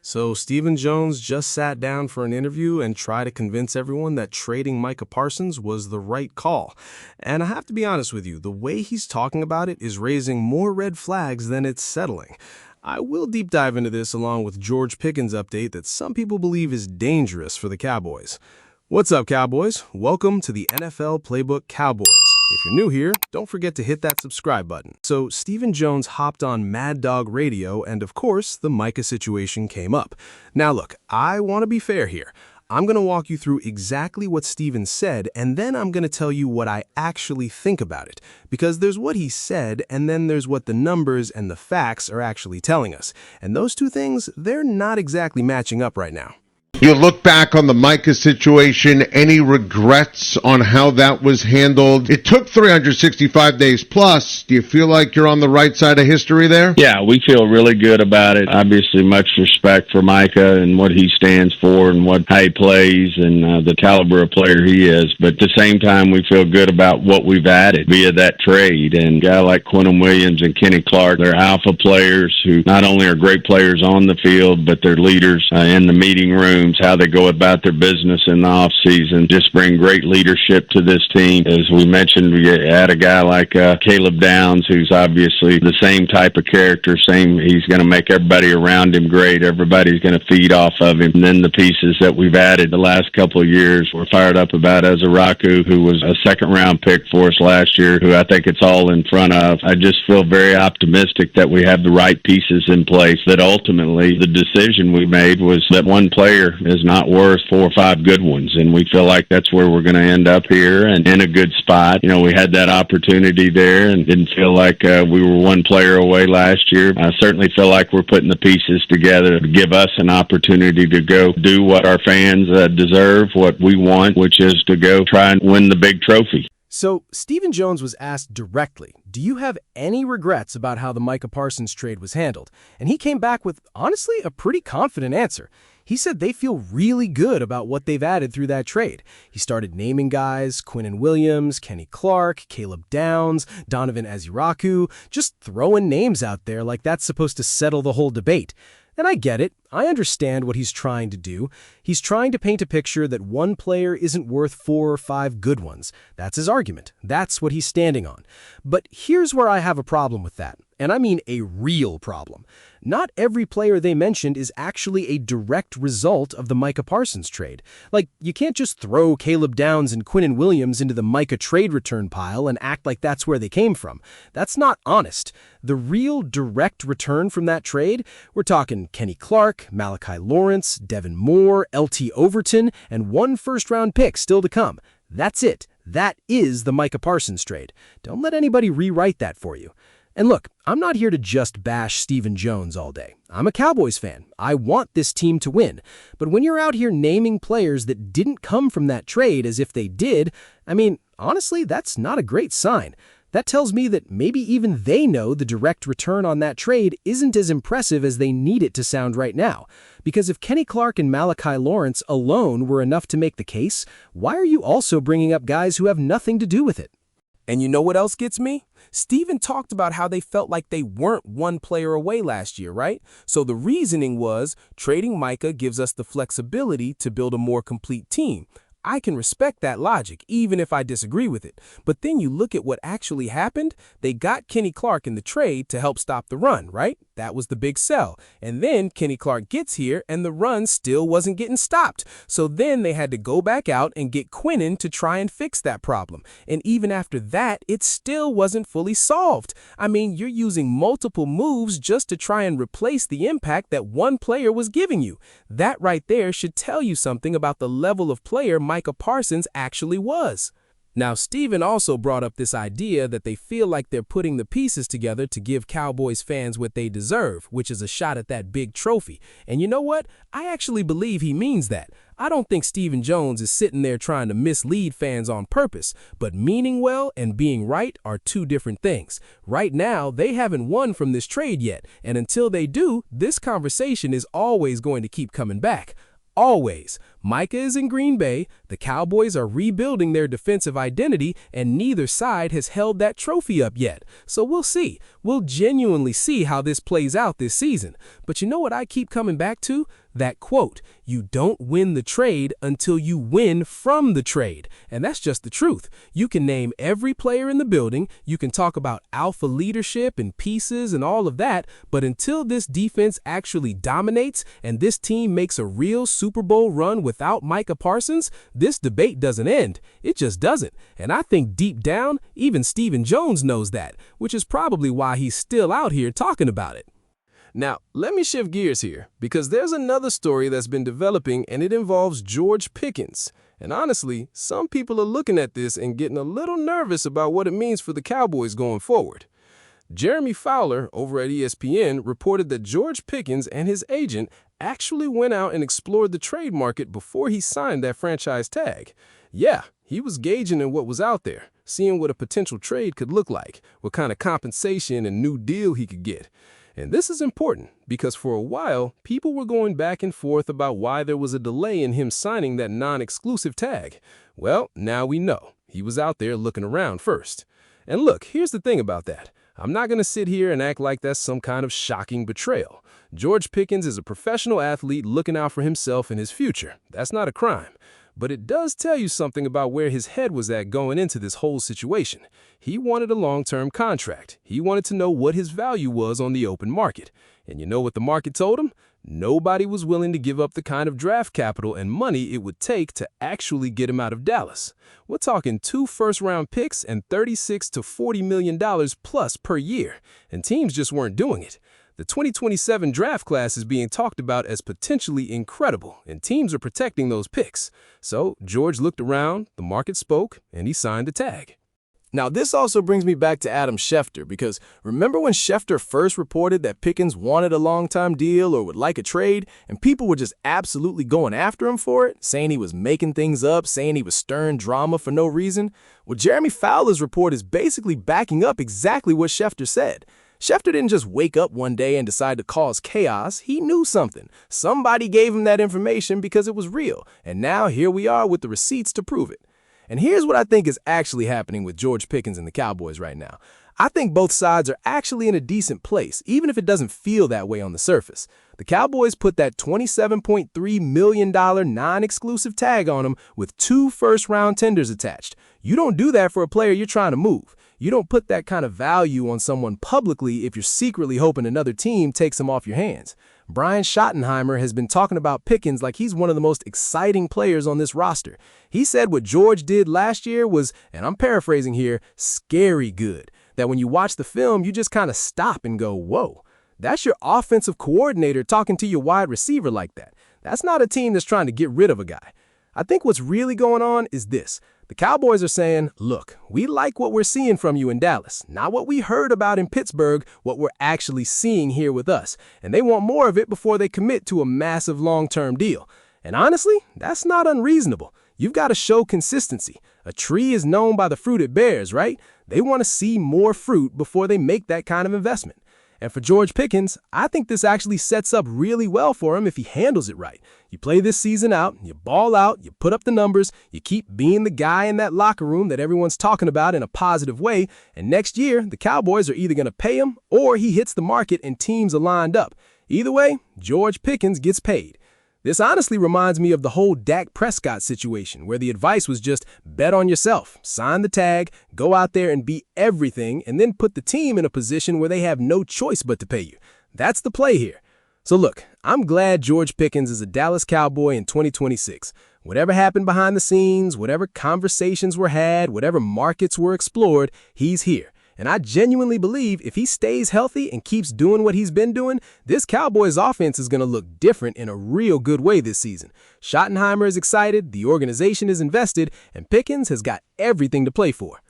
So Stephen Jones just sat down for an interview and tried to convince everyone that trading Micah Parsons was the right call. And I have to be honest with you, the way he's talking about it is raising more red flags than it's settling. I will deep dive into this along with George Pickens' update that some people believe is dangerous for the Cowboys. What's up, Cowboys? Welcome to the NFL Playbook Cowboys. If you're new here, don't forget to hit that subscribe button. So Stephen Jones hopped on Mad Dog Radio, and of course, the Micah situation came up. Now look, I want to be fair here. I'm going to walk you through exactly what Stephen said, and then I'm going to tell you what I actually think about it. Because there's what he said, and then there's what the numbers and the facts are actually telling us. And those two things, they're not exactly matching up right now. You look back on the Micah situation, any regrets on how that was handled? It took 365 days plus. Do you feel like you're on the right side of history there? Yeah, we feel really good about it. Obviously, much respect for Micah and what he stands for and how he plays and the caliber of player he is. But at the same time, we feel good about what we've added via that trade. And a guy like Quentin Williams and Kenny Clark, they're alpha players who not only are great players on the field, but they're leaders in the meeting rooms, how they go about their business in the off season. Just bring great leadership to this team. As we mentioned, we had a guy like Caleb Downs, who's obviously the same type of character. He's going to make everybody around him great. Everybody's going to feed off of him. And then the pieces that we've added the last couple of years, we're fired up about Azaraku, who was a second-round pick for us last year, who I think it's all in front of. I just feel very optimistic that we have the right pieces in place, that ultimately the decision we made was that one player is not worth 4 or 5 good ones, and we feel like that's where we're going to end up here and in a good spot. You know, we had that opportunity there and didn't feel like we were one player away last year. I certainly feel like we're putting the pieces together to give us an opportunity to go do what our fans deserve, what we want, which is to go try and win the big trophy. So Stephen Jones was asked directly, do you have any regrets about how the Micah Parsons trade was handled? And he came back with, honestly, a pretty confident answer. He said they feel really good about what they've added through that trade. He started naming guys, Quentin Williams, Kenny Clark, Caleb Downs, Donovan Aziraku, just throwing names out there like that's supposed to settle the whole debate. And I get it. I understand what he's trying to do. He's trying to paint a picture that one player isn't worth 4 or 5 good ones. That's his argument. That's what he's standing on. But here's where I have a problem with that. And I mean a real problem. Not every player they mentioned is actually a direct result of the Micah Parsons trade. Like, you can't just throw Caleb Downs and Quentin Williams into the Micah trade return pile and act like that's where they came from. That's not honest. The real direct return from that trade, we're talking Kenny Clark, Malachi Lawrence, Devin Moore, LT Overton, and 1 first-round pick still to come. That's it. That is the Micah Parsons trade. Don't let anybody rewrite that for you. And look, I'm not here to just bash Stephen Jones all day. I'm a Cowboys fan. I want this team to win. But when you're out here naming players that didn't come from that trade as if they did, I mean, honestly, that's not a great sign. That tells me that maybe even they know the direct return on that trade isn't as impressive as they need it to sound right now. Because if Kenny Clark and Malachi Lawrence alone were enough to make the case, why are you also bringing up guys who have nothing to do with it? And you know what else gets me? Stephen talked about how they felt like they weren't one player away last year, right? So the reasoning was trading Micah gives us the flexibility to build a more complete team. I can respect that logic, even if I disagree with it. But then you look at what actually happened. They got Kenny Clark in the trade to help stop the run, right? That was the big sell. And then Kenny Clark gets here and the run still wasn't getting stopped. So then they had to go back out and get Quentin to try and fix that problem. And even after that, it still wasn't fully solved. I mean, you're using multiple moves just to try and replace the impact that one player was giving you. That right there should tell you something about the level of player Micah Parsons actually was. Now, Stephen also brought up this idea that they feel like they're putting the pieces together to give Cowboys fans what they deserve, which is a shot at that big trophy. And you know what? I actually believe he means that. I don't think Stephen Jones is sitting there trying to mislead fans on purpose, but meaning well and being right are two different things. Right now, they haven't won from this trade yet, and until they do, this conversation is always going to keep coming back. Always. Micah is in Green Bay, the Cowboys are rebuilding their defensive identity, and neither side has held that trophy up yet. So we'll see. We'll genuinely see how this plays out this season. But you know what I keep coming back to? That quote, you don't win the trade until you win from the trade. And that's just the truth. You can name every player in the building, you can talk about alpha leadership and pieces and all of that, but until this defense actually dominates and this team makes a real Super Bowl run without Micah Parsons, this debate doesn't end. It just doesn't. And I think deep down, even Stephen Jones knows that, which is probably why he's still out here talking about it. Now, let me shift gears here, because there's another story that's been developing and it involves George Pickens. And honestly, some people are looking at this and getting a little nervous about what it means for the Cowboys going forward. Jeremy Fowler over at ESPN reported that George Pickens and his agent actually went out and explored the trade market before he signed that franchise tag. Yeah, he was gauging in what was out there, seeing what a potential trade could look like, what kind of compensation and new deal he could get. And this is important because for a while, people were going back and forth about why there was a delay in him signing that non-exclusive tag. Well, now we know. He was out there looking around first. And look, here's the thing about that. I'm not going to sit here and act like that's some kind of shocking betrayal. George Pickens is a professional athlete looking out for himself and his future. That's not a crime. But it does tell you something about where his head was at going into this whole situation. He wanted a long-term contract. He wanted to know what his value was on the open market. And you know what the market told him? Nobody was willing to give up the kind of draft capital and money it would take to actually get him out of Dallas. We're talking 2 first-round picks and $36 to $40 million plus per year, and teams just weren't doing it. The 2027 draft class is being talked about as potentially incredible, and teams are protecting those picks. So George looked around, the market spoke, and he signed the tag. Now, this also brings me back to Adam Schefter, because remember when Schefter first reported that Pickens wanted a long-time deal or would like a trade, and people were just absolutely going after him for it, saying he was making things up, saying he was stirring drama for no reason? Well, Jeremy Fowler's report is basically backing up exactly what Schefter said. Schefter didn't just wake up one day and decide to cause chaos. He knew something. Somebody gave him that information because it was real, and now here we are with the receipts to prove it. And here's what I think is actually happening with George Pickens and the Cowboys right now. I think both sides are actually in a decent place, even if it doesn't feel that way on the surface. The Cowboys put that $27.3 million non-exclusive tag on him with 2 first-round tenders attached. You don't do that for a player you're trying to move. You don't put that kind of value on someone publicly if you're secretly hoping another team takes him off your hands. Brian Schottenheimer has been talking about Pickens like he's one of the most exciting players on this roster. He said what George did last year was, and I'm paraphrasing here, scary good. That when you watch the film, you just kind of stop and go, whoa. That's your offensive coordinator talking to your wide receiver like that. That's not a team that's trying to get rid of a guy. I think what's really going on is this. The Cowboys are saying, look, we like what we're seeing from you in Dallas, not what we heard about in Pittsburgh, what we're actually seeing here with us. And they want more of it before they commit to a massive long-term deal. And honestly, that's not unreasonable. You've got to show consistency. A tree is known by the fruit it bears, right? They want to see more fruit before they make that kind of investment. And for George Pickens, I think this actually sets up really well for him if he handles it right. You play this season out, you ball out, you put up the numbers, you keep being the guy in that locker room that everyone's talking about in a positive way, and next year, the Cowboys are either going to pay him or he hits the market and teams are lined up. Either way, George Pickens gets paid. This honestly reminds me of the whole Dak Prescott situation, where the advice was just bet on yourself, sign the tag, go out there and be everything, and then put the team in a position where they have no choice but to pay you. That's the play here. So look, I'm glad George Pickens is a Dallas Cowboy in 2026. Whatever happened behind the scenes, whatever conversations were had, whatever markets were explored, he's here. And I genuinely believe if he stays healthy and keeps doing what he's been doing, this Cowboys offense is going to look different in a real good way this season. Schottenheimer is excited, the organization is invested, and Pickens has got everything to play for.